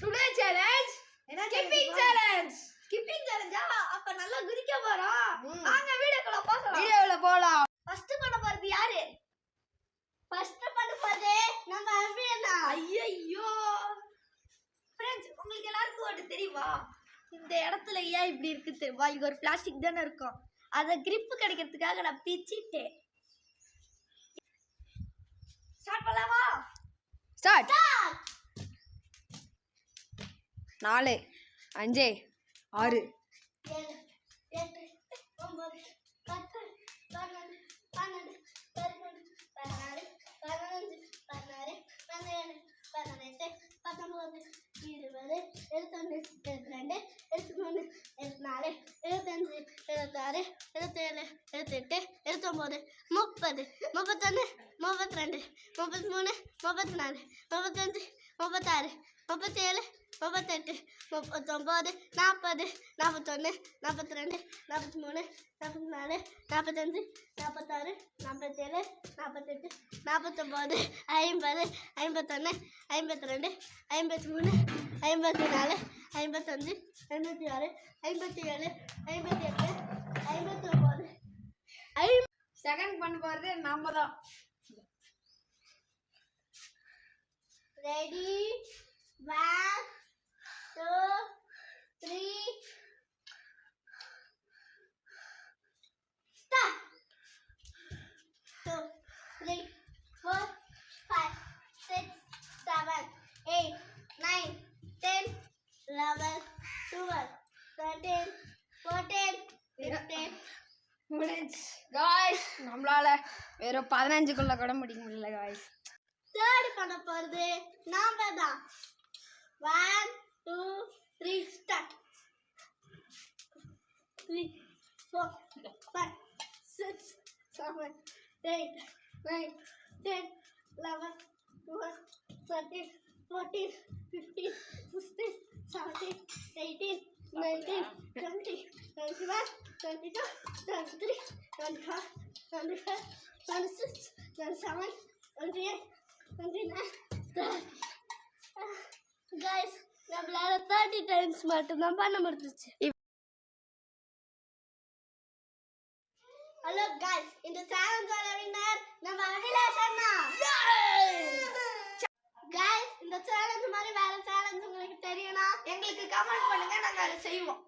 Today challenge skipping challenge. Skipping சேலஞ்சா? அப்ப நல்லா குதிக்க போறோம். வாங்க வீடியோக்குள்ள போலாம். ஃபர்ஸ்ட் பண்ண போறது யாரு? ஃபர்ஸ்ட் பண்ண போறது நம்ம அபியனா. ஐயோ फ्रेंड्स, உங்களுக்கு எல்லாருக்கும் ஒன்னு தெரியுமா? இந்த இடத்துல ஏன் இப்படி இருக்கு தெரியுமா? இங்க ஒரு பிளாஸ்டிக் தான இருக்கும். அத grip கிடைக்கிறதுக்காக நான் பிச்சிட்டேன். ஸ்டார்ட் பண்ணலாமா? ஸ்டார்ட். 4 5 6 7 8 9 10 11 12 13 14 15 16 17 18 19 20 21 22 23 24 25 26 27 28 29 30 31 32 33 34 35 36 37 38 39 40 41 42 43 44 45 46 47 48 49 50 51 52 53 54 55 56 57 58 59 செகண்ட் பண்ண போறது நாம தான். Ready 1 2 3 start. 2 3 4 5 6 7 8 9 10 11 12 13 14 15 முடிஞ்சு गाइस. நம்மளால வெறும் 15க்குள்ள கூட முடிக்க முடியல गाइस. தேர்ட் பண்ண போறது நாம தான். 1 2 3 start. 3 4 5 6 7 8 9 10 11 12 13 14 15 16 17 18 19 20 21 22 23 24 25 26 27 28 29 30. Guys, நம்மளால 30 டைம்ஸ் மட்டும் தான் பண்ண முடிஞ்சிச்சு. ஹலோ guys, இந்த சேலஞ்சோட வின்னர் நம்ம அகிலேஷ் அண்ணா. Guys, இந்த சேலஞ்ச் மாதிரி வேற சேலஞ்ச் உங்களுக்கு தெரியும்னா எங்களுக்கு கமெண்ட் பண்ணுங்க, நாங்க அதை செய்வோம்.